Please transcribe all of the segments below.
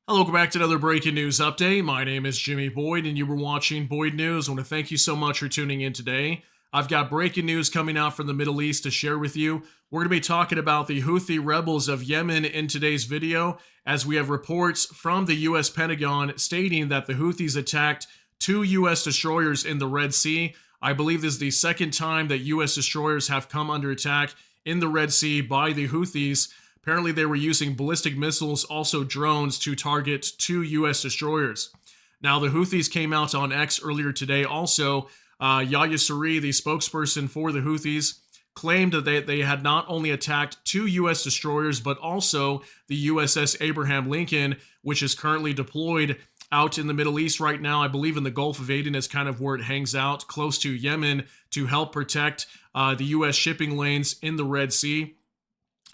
Hello, welcome back to another breaking news update. My name is Jimmy Boyd, and you were watching Boyd News. I want to thank you so much for tuning in today. I've got breaking news coming out from the Middle East to share with you. We're going to be talking about the Houthi rebels of Yemen in today's video, as we have reports from the U.S. Pentagon stating that the Houthis attacked two U.S. destroyers in the Red Sea. I believe this is the second time that U.S. destroyers have come under attack in the Red Sea by the Houthis. Apparently, they were using ballistic missiles, also drones, to target two U.S. destroyers. Now, the Houthis came out on X earlier today. Also, Yahya Saree, the spokesperson for the Houthis, claimed that they had not only attacked two U.S. destroyers, but also the USS Abraham Lincoln, which is currently deployed out in the Middle East right now. I believe in the Gulf of Aden is kind of where it hangs out, close to Yemen, to help protect the U.S. shipping lanes in the Red Sea.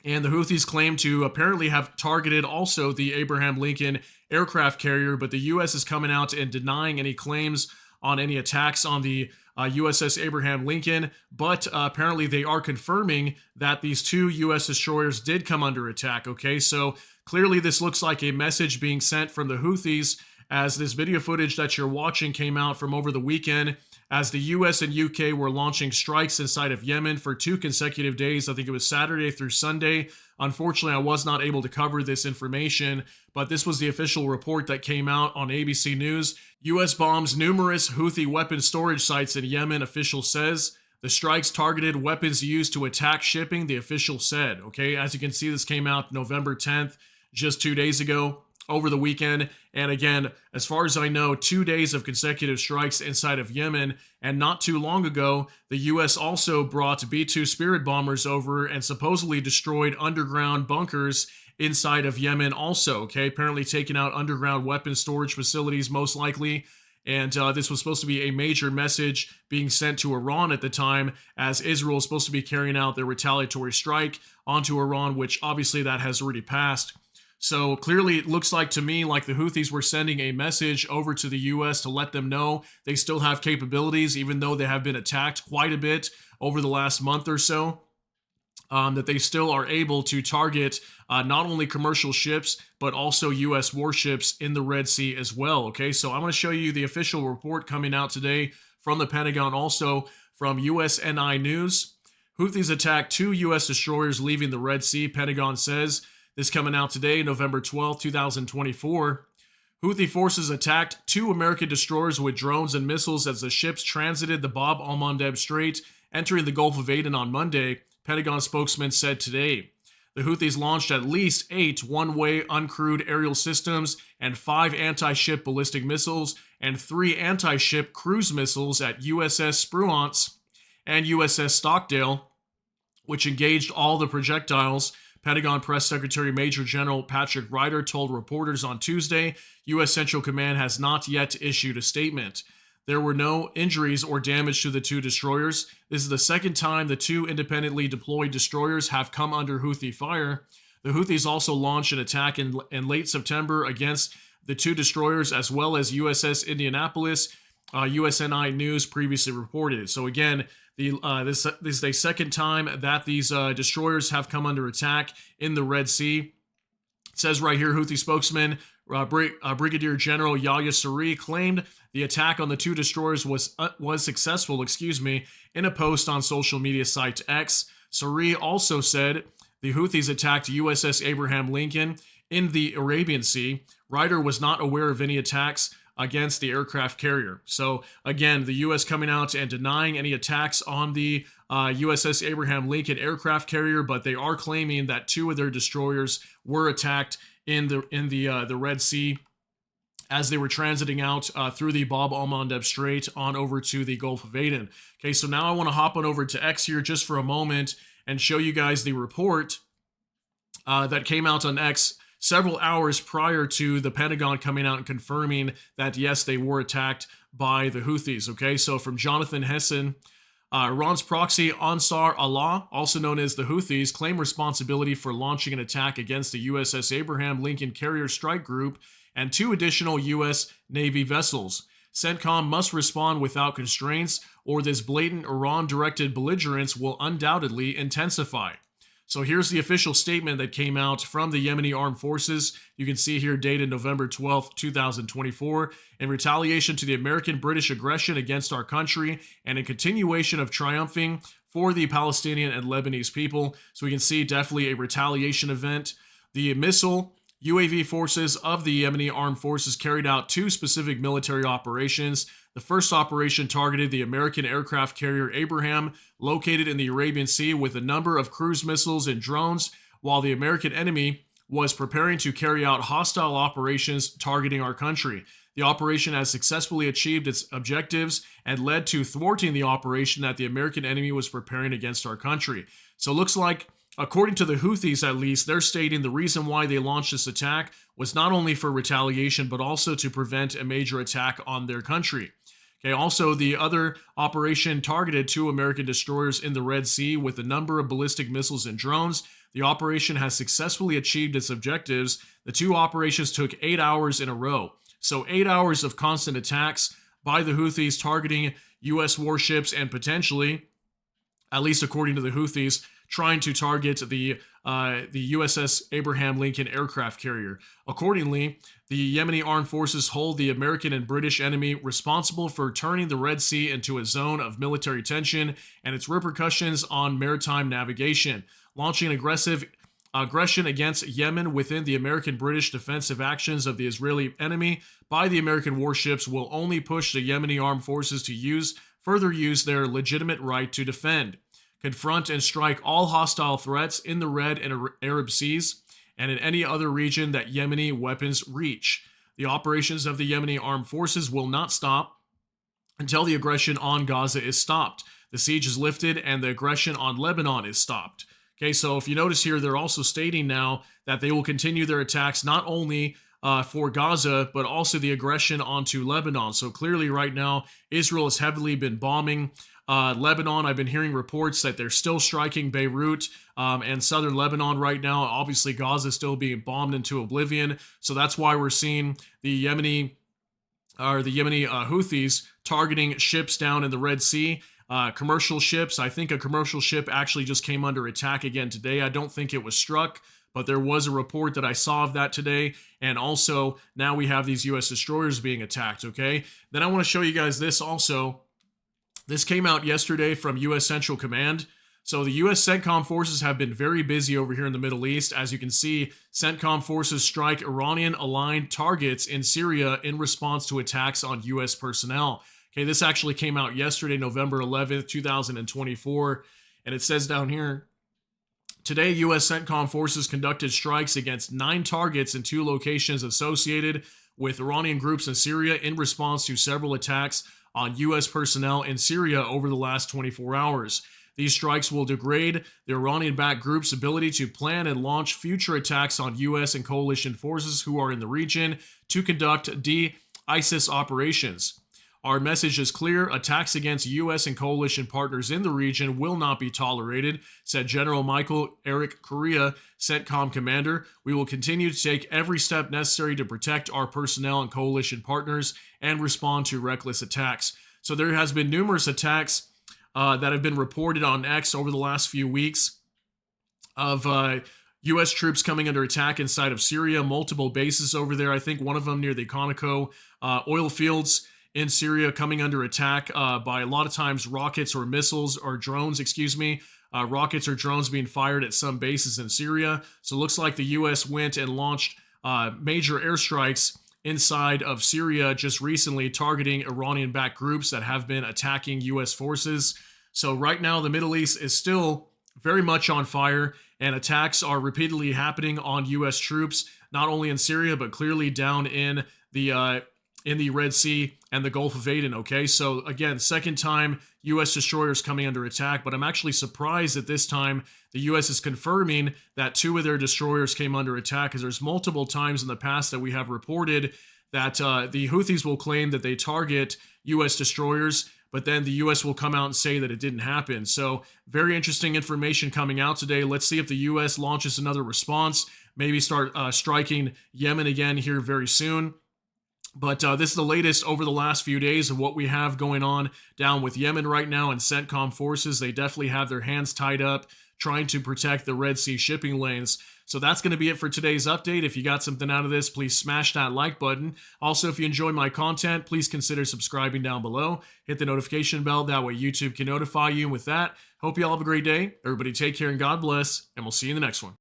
And the Houthis claim to apparently have targeted also the Abraham Lincoln aircraft carrier, but the U.S. is coming out and denying any claims on any attacks on the USS Abraham Lincoln. But apparently they are confirming that these two U.S. destroyers did come under attack. Okay, so clearly this looks like a message being sent from the Houthis, as this video footage that you're watching came out from over the weekend, as the US and UK were launching strikes inside of Yemen for 2 consecutive days. I think it was Saturday through Sunday. Unfortunately, I was not able to cover this information, but this was the official report that came out on ABC News. US bombs numerous Houthi weapon storage sites in Yemen, official says. The strikes targeted weapons used to attack shipping, the official said. Okay, as you can see, this came out November 10th, just 2 days ago, over the weekend. And again, as far as I know, 2 days of consecutive strikes inside of Yemen. And not too long ago, the U.S. also brought B-2 Spirit bombers over and supposedly destroyed underground bunkers inside of Yemen also. Okay, apparently taking out underground weapon storage facilities most likely. And this was supposed to be a major message being sent to Iran at the time, as Israel is supposed to be carrying out their retaliatory strike onto Iran, which obviously that has already passed. So clearly it looks like to me like the Houthis were sending a message over to the U.S. to let them know they still have capabilities, even though they have been attacked quite a bit over the last month or so, that they still are able to target not only commercial ships, but also U.S. warships in the Red Sea as well. Okay, so I'm going to show you the official report coming out today from the Pentagon, also from USNI News. Houthis attacked two U.S. destroyers leaving the Red Sea, Pentagon says. This coming out today, November 12, 2024. Houthi forces attacked two American destroyers with drones and missiles as the ships transited the Bab al-Mandeb Strait, entering the Gulf of Aden on Monday, Pentagon spokesman said today. The Houthis launched at least 8 one-way uncrewed aerial systems and 5 anti-ship ballistic missiles and 3 anti-ship cruise missiles at USS Spruance and USS Stockdale, which engaged all the projectiles. Pentagon Press Secretary Major General Patrick Ryder told reporters on Tuesday, U.S. Central Command has not yet issued a statement. There were no injuries or damage to the two destroyers. This is the second time the two independently deployed destroyers have come under Houthi fire. The Houthis also launched an attack in late September against the two destroyers, as well as USS Indianapolis, USNI News previously reported. So again, this is the second time that these destroyers have come under attack in the Red Sea. It says right here, Houthi spokesman Brigadier General Yahya Saree claimed the attack on the two destroyers was successful, in a post on social media site X. Saree also said the Houthis attacked USS Abraham Lincoln in the Arabian Sea. Ryder was not aware of any attacks against the aircraft carrier. So again, the U.S. coming out and denying any attacks on the USS Abraham Lincoln aircraft carrier, but they are claiming that 2 of their destroyers were attacked in the Red Sea as they were transiting out through the Bab al-Mandeb Strait on over to the Gulf of Aden. Okay, so now I want to hop on over to X here just for a moment and show you guys the report that came out on X several hours prior to the Pentagon coming out and confirming that, yes, they were attacked by the Houthis. Okay, so from Jonathan Hessen, Iran's proxy Ansar Allah, also known as the Houthis, claim responsibility for launching an attack against the USS Abraham Lincoln Carrier Strike Group and 2 additional U.S. Navy vessels. CENTCOM must respond without constraints, or this blatant Iran-directed belligerence will undoubtedly intensify. So here's the official statement that came out from the Yemeni armed forces. You can see here dated November 12th, 2024. In retaliation to the American-British aggression against our country and in continuation of triumphing for the Palestinian and Lebanese people. So we can see definitely a retaliation event. The missile UAV forces of the Yemeni armed forces carried out two specific military operations. The first operation targeted the American aircraft carrier Abraham, located in the Arabian Sea, with a number of cruise missiles and drones, while the American enemy was preparing to carry out hostile operations targeting our country. The operation has successfully achieved its objectives and led to thwarting the operation that the American enemy was preparing against our country. So it looks like, according to the Houthis at least, they're stating the reason why they launched this attack was not only for retaliation, but also to prevent a major attack on their country. Okay, also, the other operation targeted two American destroyers in the Red Sea with a number of ballistic missiles and drones. The operation has successfully achieved its objectives. The two operations took 8 hours in a row. So 8 hours of constant attacks by the Houthis targeting U.S. warships and potentially, at least according to the Houthis, trying to target the USS Abraham Lincoln aircraft carrier. Accordingly, the Yemeni armed forces hold the American and British enemy responsible for turning the Red Sea into a zone of military tension and its repercussions on maritime navigation, launching aggression against Yemen within the American-British defensive actions of the Israeli enemy by the American warships will only push the Yemeni armed forces to further use their legitimate right to defend, confront and strike all hostile threats in the Red and Arab Seas and in any other region that Yemeni weapons reach. The operations of the Yemeni armed forces will not stop until the aggression on Gaza is stopped, the siege is lifted, and the aggression on Lebanon is stopped. Okay, so if you notice here, they're also stating now that they will continue their attacks not only for Gaza, but also the aggression onto Lebanon. So clearly right now, Israel has heavily been bombing Lebanon. I've been hearing reports that they're still striking Beirut and southern Lebanon right now. Obviously, Gaza is still being bombed into oblivion. So that's why we're seeing the Yemeni Houthis targeting ships down in the Red Sea. Commercial ships. I think a commercial ship actually just came under attack again today. I don't think it was struck, but there was a report that I saw of that today. And also, now we have these U.S. destroyers being attacked, okay? Then I want to show you guys this also. This came out yesterday from U.S. Central Command. So the U.S. CENTCOM forces have been very busy over here in the Middle East. As you can see, CENTCOM forces strike Iranian-aligned targets in Syria in response to attacks on U.S. personnel. Okay, this actually came out yesterday, November 11th, 2024, and it says down here, today, U.S. CENTCOM forces conducted strikes against 9 targets in 2 locations associated with Iranian groups in Syria in response to several attacks on U.S. personnel in Syria over the last 24 hours. These strikes will degrade the Iranian-backed group's ability to plan and launch future attacks on U.S. and coalition forces who are in the region to conduct de-ISIS operations. Our message is clear. Attacks against U.S. and coalition partners in the region will not be tolerated, said General Michael Eric Correa, CENTCOM commander. We will continue to take every step necessary to protect our personnel and coalition partners and respond to reckless attacks. So there has been numerous attacks that have been reported on X over the last few weeks of U.S. troops coming under attack inside of Syria, multiple bases over there. I think one of them near the Conoco oil fields in Syria coming under attack by a lot of times rockets or missiles or drones, rockets or drones being fired at some bases in Syria. So it looks like the U.S. went and launched major airstrikes inside of Syria just recently, targeting Iranian-backed groups that have been attacking U.S. forces. So right now, the Middle East is still very much on fire, and attacks are repeatedly happening on U.S. troops, not only in Syria, but clearly down in the Red Sea and the Gulf of Aden, okay? So again, second time U.S. destroyers coming under attack, but I'm actually surprised that this time the U.S. is confirming that 2 of their destroyers came under attack, because there's multiple times in the past that we have reported that the Houthis will claim that they target U.S. destroyers, but then the U.S. will come out and say that it didn't happen. So very interesting information coming out today. Let's see if the U.S. launches another response, maybe start striking Yemen again here very soon. But this is the latest over the last few days of what we have going on down with Yemen right now and CENTCOM forces. They definitely have their hands tied up, trying to protect the Red Sea shipping lanes. So that's going to be it for today's update. If you got something out of this, please smash that like button. Also, if you enjoy my content, please consider subscribing down below. Hit the notification bell. That way YouTube can notify you. And with that, hope you all have a great day. Everybody take care and God bless. And we'll see you in the next one.